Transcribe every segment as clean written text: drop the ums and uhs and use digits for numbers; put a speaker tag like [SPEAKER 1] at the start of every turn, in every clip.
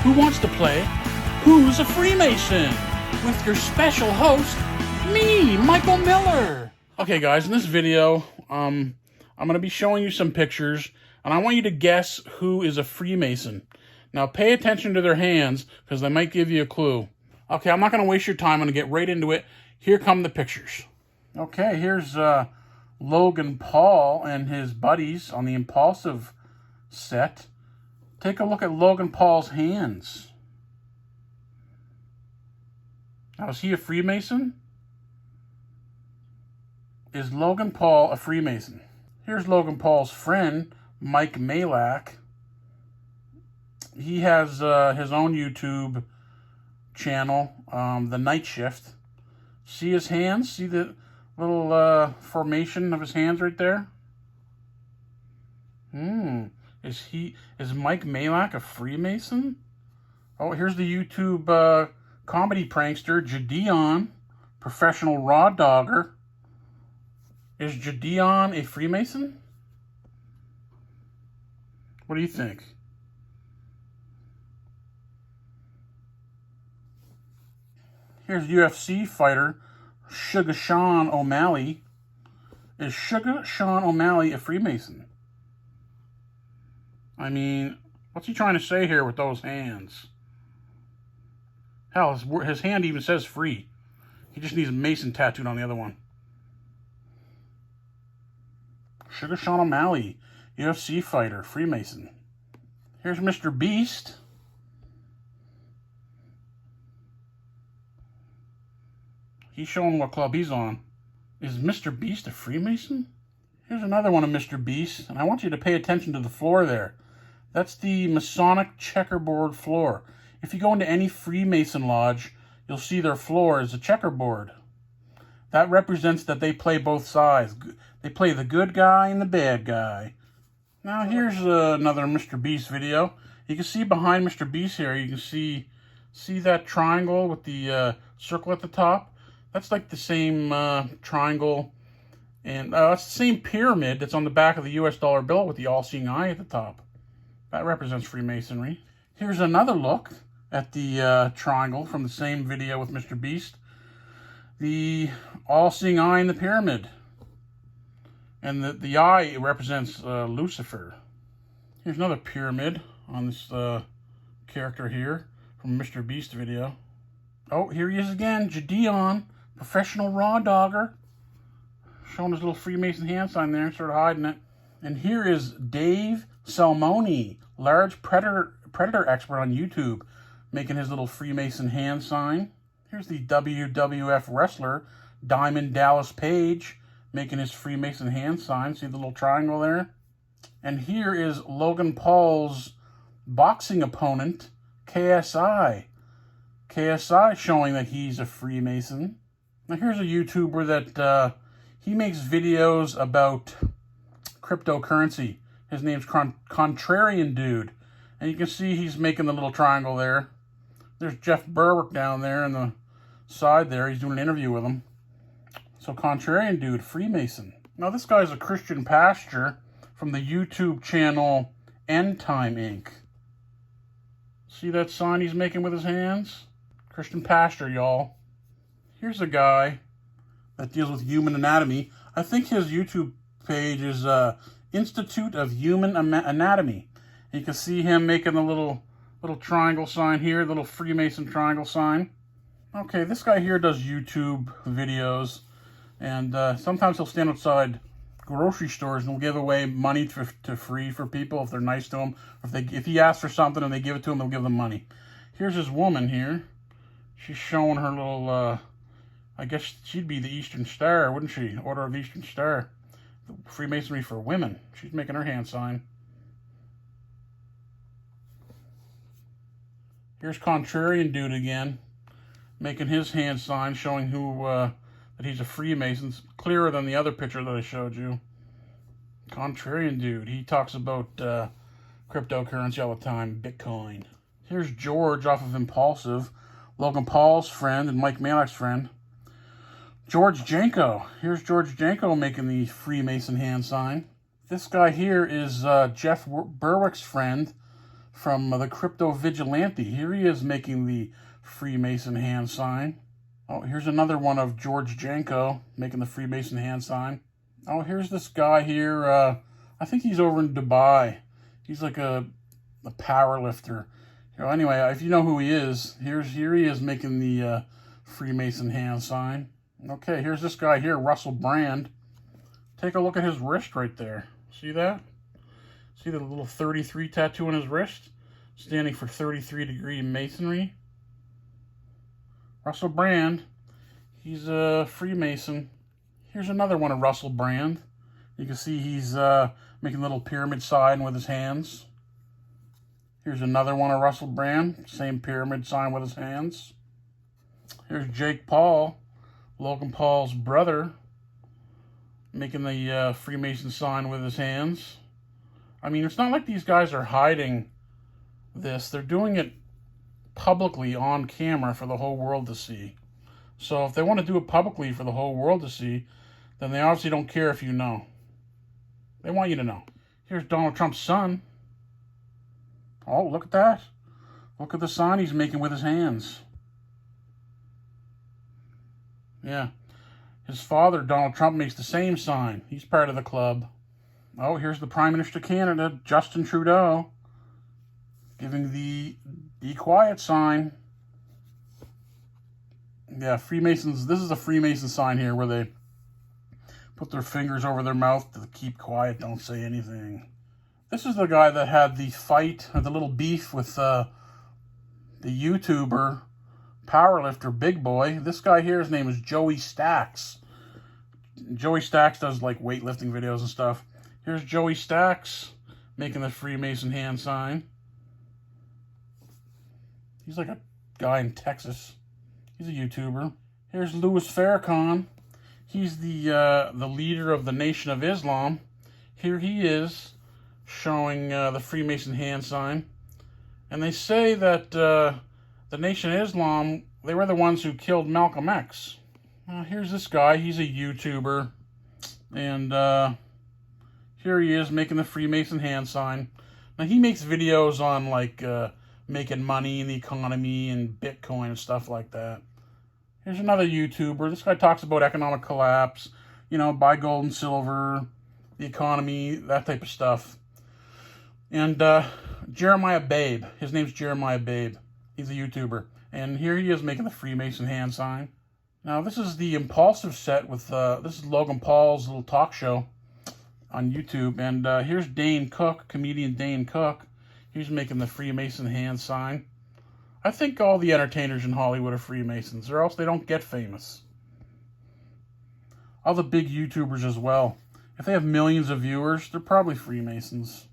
[SPEAKER 1] who wants to play Who's a Freemason? With your special host, me, Michael Miller. Okay guys, in this video, I'm going to be showing you some pictures, and I want you to guess who is a Freemason. Now pay attention to their hands, because they might give you a clue. Okay, I'm not going to waste your time, I'm going to get right into it. Here come the pictures. Okay, here's Logan Paul and his buddies on the Impulsive set. Take a look at Logan Paul's hands. Now, is he a Freemason? Is Logan Paul a Freemason? Here's Logan Paul's friend, Mike Malak. He has his own YouTube channel, The Night Shift. See his hands? See the little formation of his hands right there? Is Mike Malak a Freemason? Oh, here's the YouTube comedy prankster, Jadeon, professional raw dogger. Is Jadeon a Freemason? What do you think? Here's UFC fighter, Sugar Sean O'Malley. Is Sugar Sean O'Malley a Freemason? I mean, what's he trying to say here with those hands? Hell, his hand even says free. He just needs a Mason tattooed on the other one. Sugar Sean O'Malley, UFC fighter, Freemason. Here's Mr. Beast. He's showing what club he's on. Is Mr. Beast a Freemason? Here's another one of Mr. Beast, and I want you to pay attention to the floor there. That's the Masonic checkerboard floor. If you go into any Freemason lodge, you'll see their floor is a checkerboard. That represents that they play both sides. They play the good guy and the bad guy. Now here's another Mr. Beast video. You can see behind Mr. Beast here, you can see that triangle with the circle at the top? That's like the same triangle, and it's the same pyramid that's on the back of the US dollar bill with the all-seeing eye at the top. That represents Freemasonry. Here's another look at the triangle from the same video with Mr. Beast. The all-seeing eye in the pyramid. And the eye represents Lucifer. Here's another pyramid on this character here from Mr. Beast video. Oh, here he is again, Jadeon, professional raw dogger. Showing his little Freemason hand sign there, sort of hiding it. And here is Dave Salmoni, large predator expert on YouTube, making his little Freemason hand sign. Here's the WWF wrestler, Diamond Dallas Page, making his Freemason hand sign. See the little triangle there? And here is Logan Paul's boxing opponent, KSI. KSI showing that he's a Freemason. Now here's a YouTuber that he makes videos about cryptocurrency. His name's Contrarian Dude. And you can see he's making the little triangle there. There's Jeff Berwick down there on the side there. He's doing an interview with him. So Contrarian Dude, Freemason. Now this guy's a Christian pastor from the YouTube channel End Time Inc. See that sign he's making with his hands? Christian pastor, y'all. Here's a guy that deals with human anatomy. I think his YouTube page is Institute of Human Anatomy. And you can see him making the little triangle sign here, the little Freemason triangle sign. Okay, this guy here does YouTube videos, and sometimes he'll stand outside grocery stores and will give away money to free for people if they're nice to him. If he asks for something and they give it to him, they'll give them money. Here's this woman here. She's showing her little, I guess she'd be the Eastern Star, wouldn't she? Order of the Eastern Star. Freemasonry for women. She's making her hand sign. Here's Contrarian Dude again, making his hand sign, showing that he's a Freemason. It's clearer than the other picture that I showed you. Contrarian Dude. He talks about cryptocurrency all the time, Bitcoin. Here's George off of Impulsive, Logan Paul's friend and Mike Malak's friend. George Janko. Here's George Janko making the Freemason hand sign. This guy here is Jeff Berwick's friend from the Crypto Vigilante. Here he is making the Freemason hand sign. Oh, here's another one of George Janko making the Freemason hand sign. Oh, here's this guy here. I think he's over in Dubai. He's like a power lifter. Anyway, if you know who he is, here he is making the Freemason hand sign. Okay, here's this guy here, Russell Brand. Take a look at his wrist right there. See that? See the little 33 tattoo on his wrist? Standing for 33-degree masonry. Russell Brand, he's a Freemason. Here's another one of Russell Brand. You can see he's making a little pyramid sign with his hands. Here's another one of Russell Brand, same pyramid sign with his hands. Here's Jake Paul, Logan Paul's brother, making the Freemason sign with his hands. I mean, it's not like these guys are hiding this. They're doing it publicly on camera for the whole world to see. So if they want to do it publicly for the whole world to see, then they obviously don't care if you know. They want you to know. Here's Donald Trump's son. Oh, look at that. Look at the sign he's making with his hands. Yeah. His father, Donald Trump, makes the same sign. He's part of the club. Oh, here's the Prime Minister of Canada, Justin Trudeau, giving the Be Quiet sign. Yeah, Freemasons. This is a Freemason sign here where they put their fingers over their mouth to keep quiet, don't say anything. This is the guy that had the fight, or the little beef with the YouTuber, powerlifter, Big Boy. This guy here, his name is Joey Stacks. Joey Stacks does like weightlifting videos and stuff. Here's Joey Stacks making the Freemason hand sign. He's like a guy in Texas. He's a YouTuber. Here's Louis Farrakhan. He's the leader of the Nation of Islam. Here he is showing the Freemason hand sign. And they say that the Nation of Islam, they were the ones who killed Malcolm X. Here's this guy. He's a YouTuber. And here he is making the Freemason hand sign. Now, he makes videos on, like, making money in the economy and Bitcoin and stuff like that. Here's another YouTuber. This guy talks about economic collapse, buy gold and silver, the economy, that type of stuff. And Jeremiah Babe. His name's Jeremiah Babe. He's a YouTuber. And here he is making the Freemason hand sign. Now, this is the Impulsive set with, this is Logan Paul's little talk show on YouTube. And here's Dane Cook, comedian Dane Cook. He's making the Freemason hand sign. I think all the entertainers in Hollywood are Freemasons, or else they don't get famous. All the big YouTubers as well. If they have millions of viewers, they're probably Freemasons.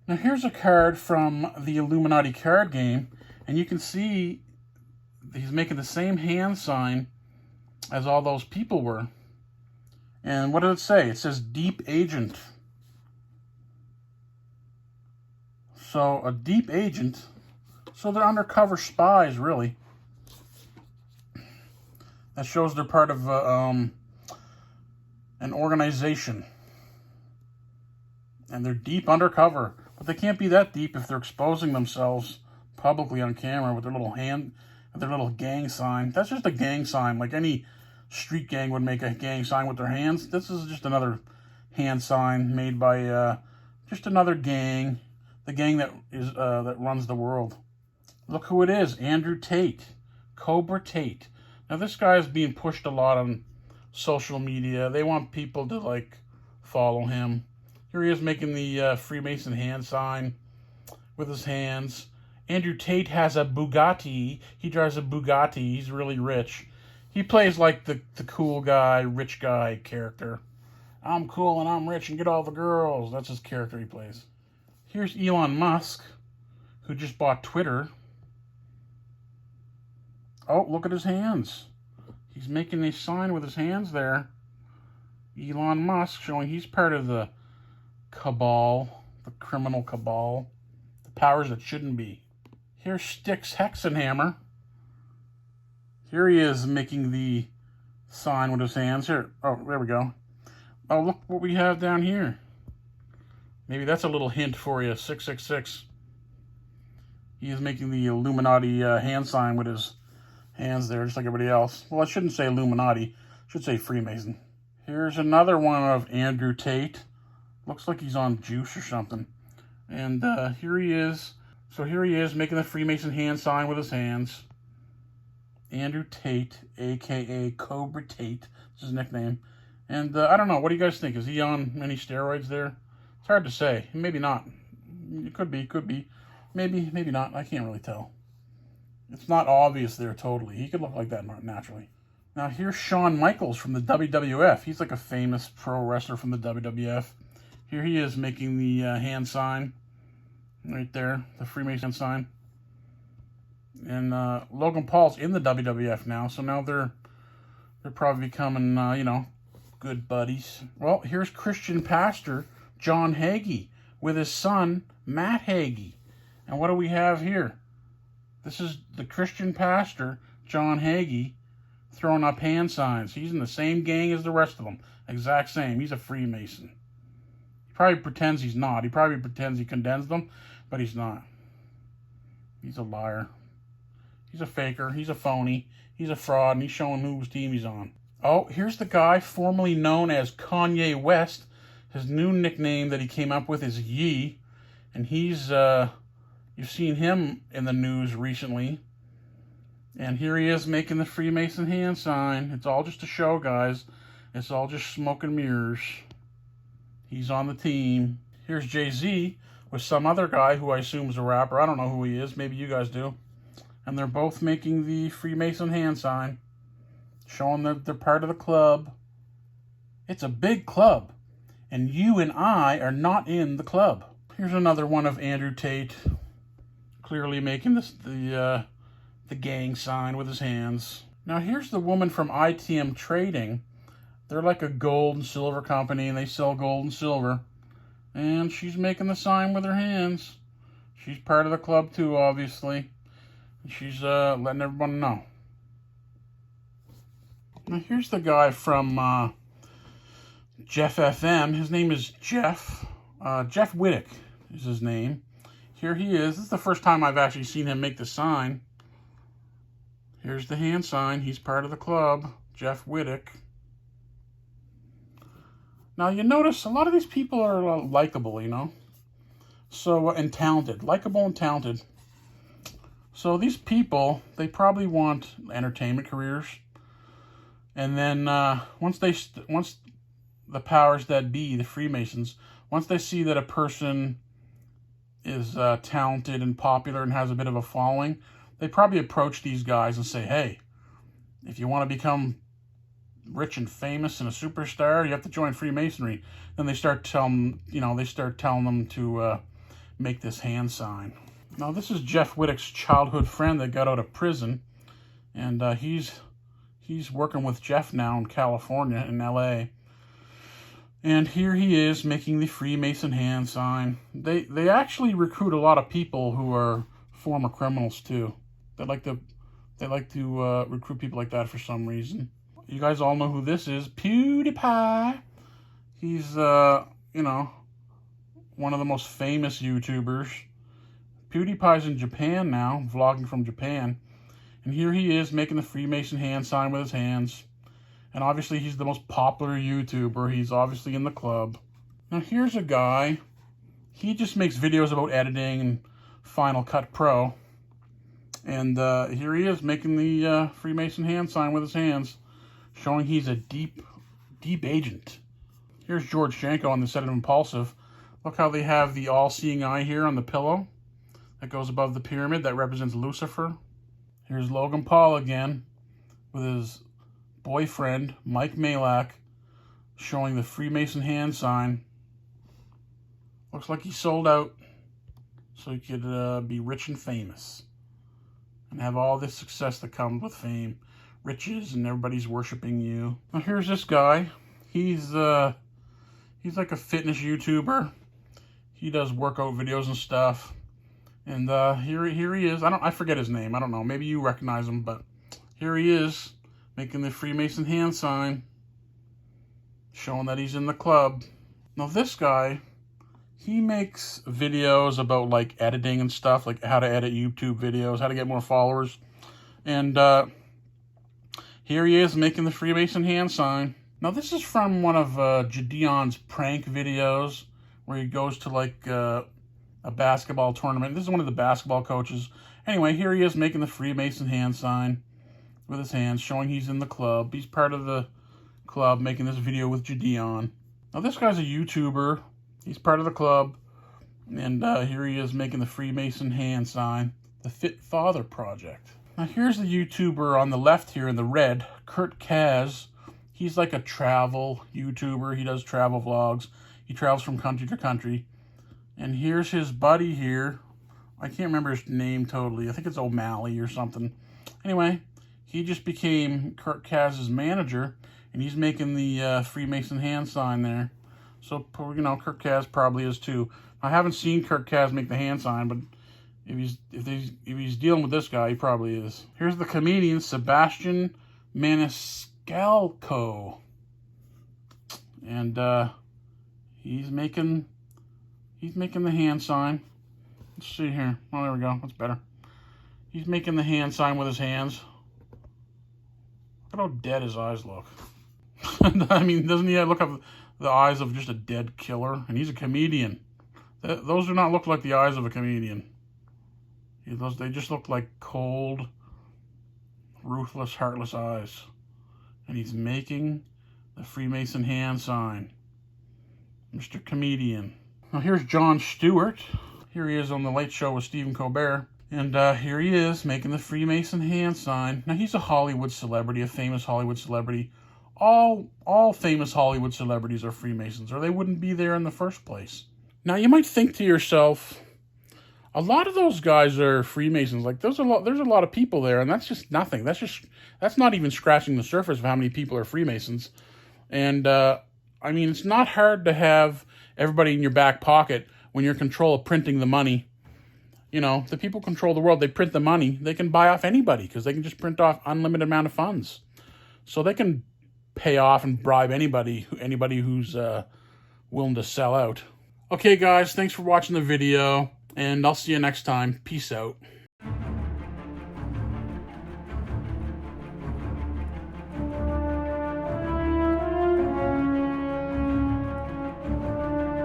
[SPEAKER 1] Now here's a card from the Illuminati card game, and you can see he's making the same hand sign as all those people were. And what does it say? It says Deep Agent. So a deep agent, so they're undercover spies, really. That shows they're part of an organization. And they're deep undercover. But they can't be that deep if they're exposing themselves publicly on camera with their little gang sign. That's just a gang sign, like any street gang would make a gang sign with their hands. This is just another hand sign made by just another gang. The gang that runs the world. Look who it is, Andrew Tate, Cobra Tate. Now this guy is being pushed a lot on social media. They want people to like follow him. Here he is making the Freemason hand sign with his hands. Andrew Tate has a Bugatti. He drives a Bugatti. He's really rich. He plays like the cool guy, rich guy character. I'm cool and I'm rich and get all the girls. That's his character he plays. Here's Elon Musk, who just bought Twitter. Oh, look at his hands. He's making a sign with his hands there. Elon Musk showing he's part of the cabal, the criminal cabal, the powers that shouldn't be. Here's Styx Hexenhammer. Here he is making the sign with his hands. Here, oh, there we go. Oh, look what we have down here. Maybe that's a little hint for you, 666. He is making the Illuminati hand sign with his hands there, just like everybody else. Well, I shouldn't say Illuminati. I should say Freemason. Here's another one of Andrew Tate. Looks like he's on juice or something. And here he is. So here he is making the Freemason hand sign with his hands. Andrew Tate, a.k.a. Cobra Tate. That's his nickname. And I don't know. What do you guys think? Is he on any steroids there? It's hard to say. Maybe not. It could be. Could be. Maybe. Maybe not. I can't really tell. It's not obvious there totally. He could look like that naturally. Now here's Shawn Michaels from the WWF. He's like a famous pro wrestler from the WWF. Here he is making the hand sign. Right there. The Freemason sign. And Logan Paul's in the WWF now. So now they're probably becoming, good buddies. Well, here's Christian pastor John Hagee with his son Matt Hagee. And what do we have here? This is the Christian pastor John Hagee throwing up hand signs. He's in the same gang as the rest of them. Exact same. He's a Freemason. He probably pretends he's not. He probably pretends he condemns them, but he's not. He's a liar. He's a faker. He's a phony. He's a fraud, and he's showing whose team he's on. Oh, here's the guy formerly known as Kanye West. His new nickname that he came up with is Yee. And he's, you've seen him in the news recently. And here he is making the Freemason hand sign. It's all just a show, guys. It's all just smoke and mirrors. He's on the team. Here's Jay-Z with some other guy who I assume is a rapper. I don't know who he is. Maybe you guys do. And they're both making the Freemason hand sign, showing that they're part of the club. It's a big club, and you and I are not in the club. Here's another one of Andrew Tate, clearly making the gang sign with his hands. Now here's the woman from ITM Trading. They're like a gold and silver company, and they sell gold and silver. And she's making the sign with her hands. She's part of the club too, obviously. She's letting everyone know. Now here's the guy from Jeff FM. His name is Jeff. Jeff Whittick is his name. Here he is. This is the first time I've actually seen him make the sign. Here's the hand sign. He's part of the club. Jeff Whittick. Now you notice a lot of these people are likable, So, and talented. Likable and talented. So these people, they probably want entertainment careers. And then once the powers that be, the Freemasons, once they see that a person is talented and popular and has a bit of a following, they probably approach these guys and say, hey, if you want to become rich and famous and a superstar, you have to join Freemasonry. Then they start telling them to make this hand sign. Now this is Jeff Whittick's childhood friend that got out of prison, and he's working with Jeff now in California, in LA. And here he is making the Freemason hand sign. They actually recruit a lot of people who are former criminals too. They like to recruit people like that for some reason. You guys all know who this is, PewDiePie. He's one of the most famous YouTubers. PewDiePie's in Japan now, vlogging from Japan. And here he is making the Freemason hand sign with his hands. And obviously he's the most popular YouTuber. He's obviously in the club. Now here's a guy. He just makes videos about editing and Final Cut Pro. And here he is making the Freemason hand sign with his hands, showing he's a deep agent. Here's George Janko on the set of Impulsive. Look how they have the all-seeing eye here on the pillow that goes above the pyramid that represents Lucifer. Here's Logan Paul again with his boyfriend, Mike Malak, showing the Freemason hand sign. Looks like he sold out so he could be rich and famous and have all this success that comes with fame, riches, and everybody's worshiping you. Now here's this guy. He's like a fitness YouTuber. He does workout videos and stuff. And here he is. I forget his name. I don't know. Maybe you recognize him, but here he is making the Freemason hand sign, showing that he's in the club. Now this guy, he makes videos about like editing and stuff, like how to edit YouTube videos, how to get more followers. And here he is making the Freemason hand sign. Now this is from one of Gideon's prank videos where he goes to like a basketball tournament. This is one of the basketball coaches. Anyway, here he is making the Freemason hand sign with his hands, showing he's in the club. He's part of the club making this video with Gideon. Now this guy's a YouTuber. He's part of the club. And here he is making the Freemason hand sign, the Fit Father Project. Now here's the YouTuber on the left here in the red, Kurt Kaz. He's like a travel YouTuber. He does travel vlogs. He travels from country to country. And here's his buddy here. I can't remember his name totally. I think it's O'Malley or something. Anyway, he just became Kurt Kaz's manager, and he's making the Freemason hand sign there. So, you know, Kurt Kaz probably is too. I haven't seen Kurt Kaz make the hand sign, but if he's dealing with this guy, he probably is. Here's the comedian Sebastian Maniscalco, and he's making the hand sign. Let's see here. Oh, there we go. That's better. He's making the hand sign with his hands. Look at how dead his eyes look. I mean, doesn't he look like the eyes of just a dead killer? And he's a comedian. Those do not look like the eyes of a comedian. They just look like cold, ruthless, heartless eyes. And he's making the Freemason hand sign. Mr. Comedian. Now here's Jon Stewart. Here he is on The Late Show with Stephen Colbert. And here he is making the Freemason hand sign. Now he's a Hollywood celebrity, a famous Hollywood celebrity. All famous Hollywood celebrities are Freemasons, or they wouldn't be there in the first place. Now you might think to yourself, a lot of those guys are Freemasons. Like there's a lot of people there, and that's just nothing. That's not even scratching the surface of how many people are Freemasons. And I mean, it's not hard to have everybody in your back pocket when you're in control of printing the money. You know, the people control the world. They print the money. They can buy off anybody because they can just print off unlimited amount of funds. So they can pay off and bribe anybody who's willing to sell out. Okay, guys, thanks for watching the video, and I'll see you next time. Peace out.